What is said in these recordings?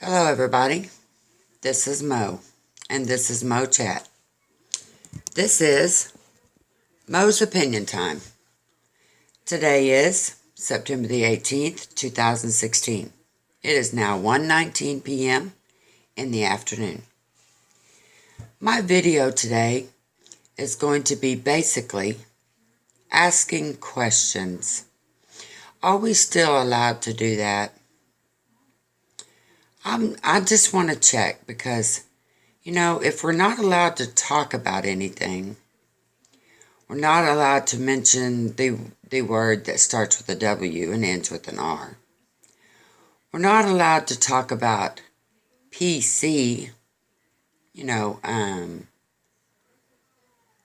Hello, everybody. This is Mo, and this is Mo Chat. This is Mo's Opinion Time. Today is September the 18th, 2016. It is now 1:19 p.m. in the afternoon. My video today is going to be basically asking questions. Are we still allowed to do that? I just want to check because, if we're not allowed to talk about anything, we're not allowed to mention the word that starts with a W and ends with an R. We're not allowed to talk about PC,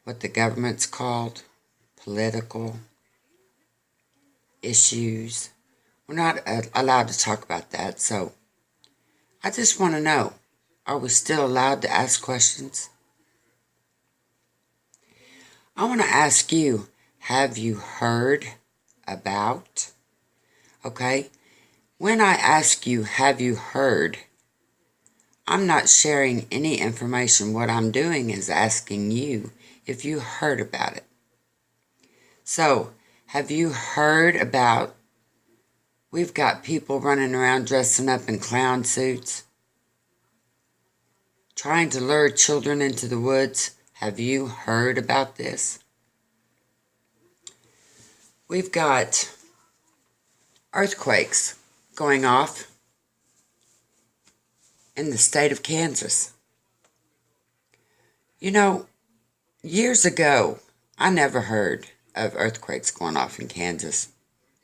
what the government's called, political issues. We're not allowed to talk about that, so I just want to know, are we still allowed to ask questions? I want to ask you, have you heard about? Okay, when I ask you, have you heard, I'm not sharing any information. What I'm doing is asking you if you heard about it. So, have you heard about, we've got people running around dressing up in clown suits, trying to lure children into the woods. Have you heard about this? We've got earthquakes going off in the state of Kansas. Years ago, I never heard of earthquakes going off in Kansas.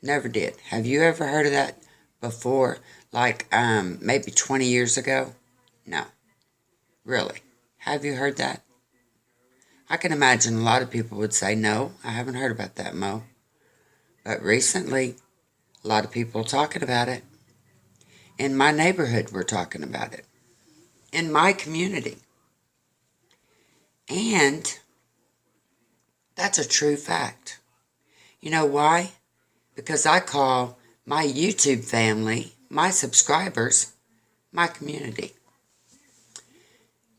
Never did. Have you ever heard of that before? Like maybe 20 years ago? No. Really? Have you heard that? I can imagine a lot of people would say, no, I haven't heard about that, Mo. But recently, a lot of people are talking about it. In my neighborhood, we're talking about it. In my community. And that's a true fact. You know why? Because I call my YouTube family, my subscribers, my community.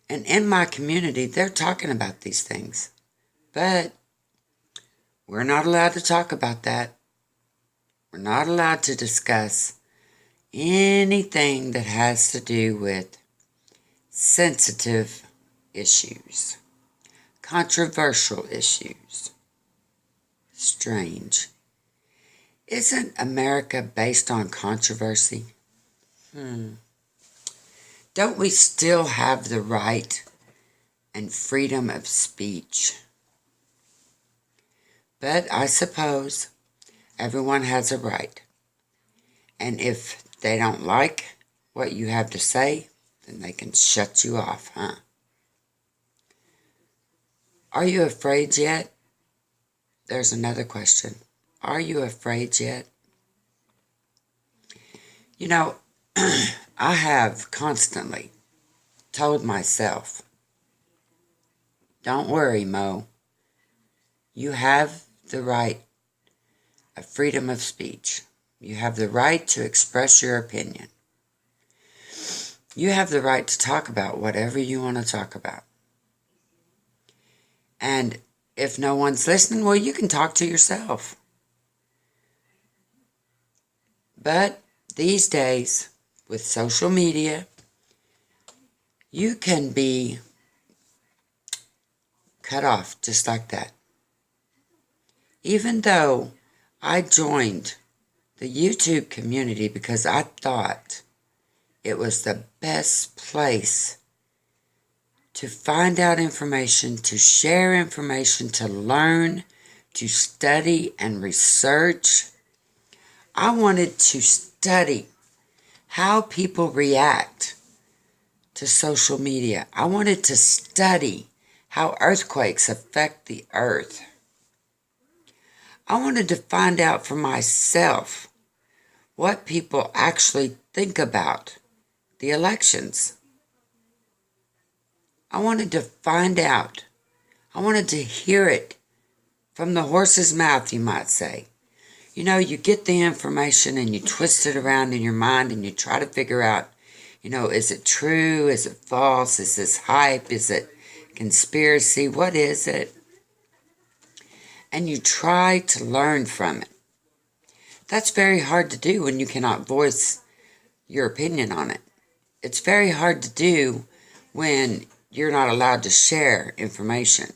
And in my community, they're talking about these things. But we're not allowed to talk about that. We're not allowed to discuss anything that has to do with sensitive issues, controversial issues. Strange. Isn't America based on controversy? Don't we still have the right and freedom of speech? But I suppose everyone has a right. And if they don't like what you have to say, then they can shut you off, huh? Are you afraid yet? There's another question. Are you afraid yet? I have constantly told myself, don't worry, Mo. You have the right of freedom of speech. You have the right to express your opinion. You have the right to talk about whatever you want to talk about. And if no one's listening, well, you can talk to yourself. But these days, with social media, you can be cut off just like that. Even though I joined the YouTube community because I thought it was the best place to find out information, to share information, to learn, to study and research. I wanted to study how people react to social media. I wanted to study how earthquakes affect the earth. I wanted to find out for myself what people actually think about the elections. I wanted to find out. I wanted to hear it from the horse's mouth, you might say. You get the information and you twist it around in your mind and you try to figure out, Is it true? Is it false? Is this hype? Is it conspiracy? What is it? And you try to learn from it. That's very hard to do when you cannot voice your opinion on it. It's very hard to do when you're not allowed to share information.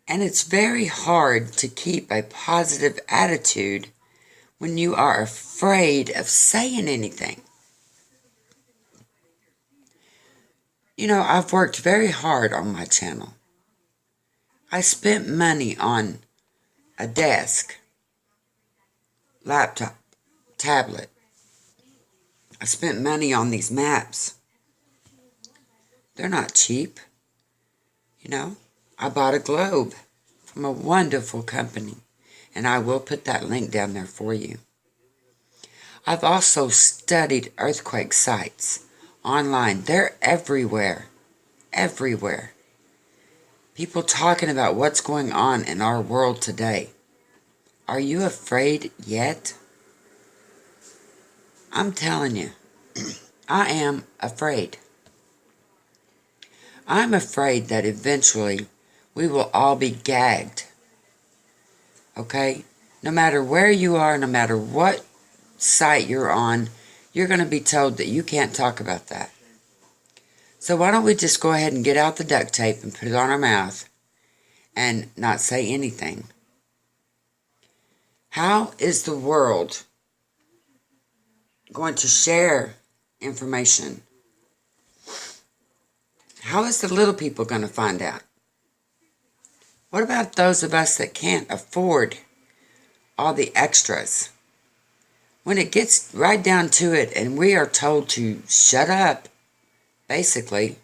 And it's very hard to keep a positive attitude when you are afraid of saying anything. I've worked very hard on my channel. I spent money on a desk, laptop, tablet. I spent money on these maps. They're not cheap. I bought a globe from a wonderful company, and I will put that link down there for you. I've also studied earthquake sites online. They're everywhere. Everywhere. People talking about what's going on in our world today. Are you afraid yet? I'm telling you, I am afraid. I'm afraid that eventually we will all be gagged. Okay? No matter where you are, no matter what site you're on, you're going to be told that you can't talk about that. So why don't we just go ahead and get out the duct tape and put it on our mouth and not say anything? How is the world going to share information? How is the little people going to find out? What about those of us that can't afford all the extras? When it gets right down to it and we are told to shut up, basically,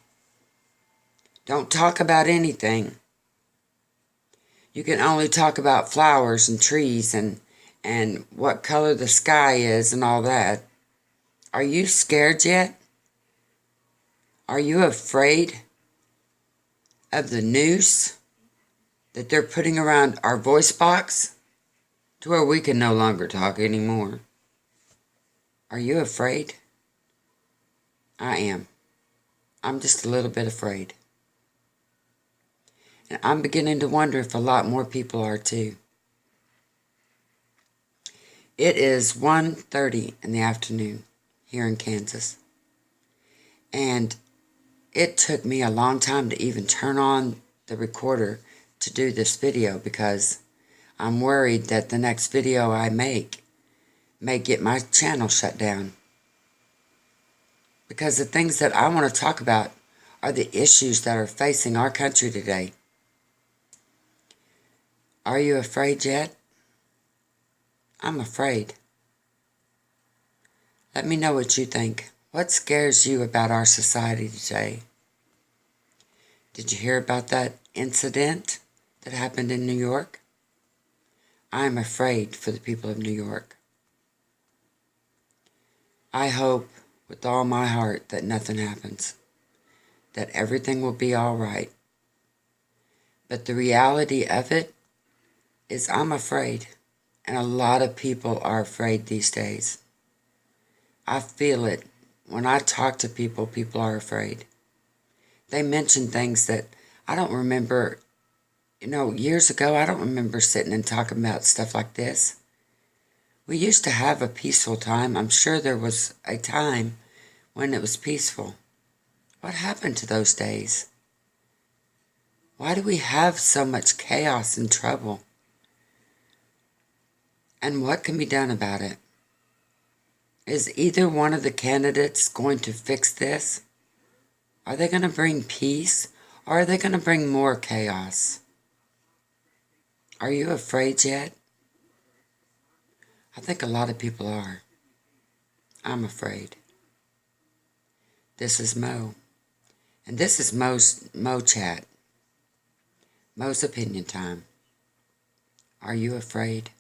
don't talk about anything. You can only talk about flowers and trees and what color the sky is and all that. Are you scared yet? Are you afraid of the noose that they're putting around our voice box to where we can no longer talk anymore? Are you afraid? I am. I'm just a little bit afraid. And I'm beginning to wonder if a lot more people are too. It is 1:30 in the afternoon here in Kansas. And it took me a long time to even turn on the recorder to do this video because I'm worried that the next video I make may get my channel shut down. Because the things that I want to talk about are the issues that are facing our country today. Are you afraid yet? I'm afraid. Let me know what you think. What scares you about our society today? Did you hear about that incident that happened in New York? I'm afraid for the people of New York. I hope with all my heart that nothing happens, that everything will be all right. But the reality of it is I'm afraid, and a lot of people are afraid these days. I feel it. When I talk to people, people are afraid. They mention things that I don't remember, years ago, I don't remember sitting and talking about stuff like this. We used to have a peaceful time. I'm sure there was a time when it was peaceful. What happened to those days? Why do we have so much chaos and trouble? And what can be done about it? Is either one of the candidates going to fix this? Are they going to bring peace, or are they going to bring more chaos? Are you afraid yet? I think a lot of people are. I'm afraid. This is Mo, and this is Mo Chat. Mo's Opinion Time. Are you afraid?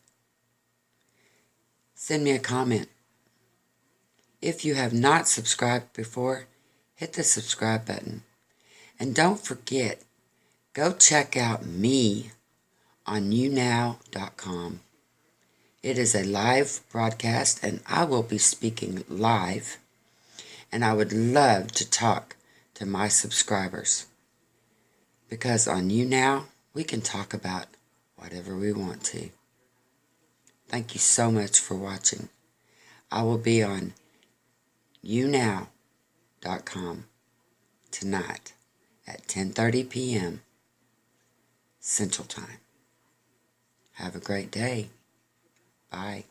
Send me a comment. If you have not subscribed before, hit the subscribe button. And don't forget, go check out me on younow.com. It is a live broadcast, and I will be speaking live, and I would love to talk to my subscribers, because on YouNow, we can talk about whatever we want to. Thank you so much for watching. I will be on YouNow.com tonight at 10:30 p.m. Central Time. Have a great day. Bye.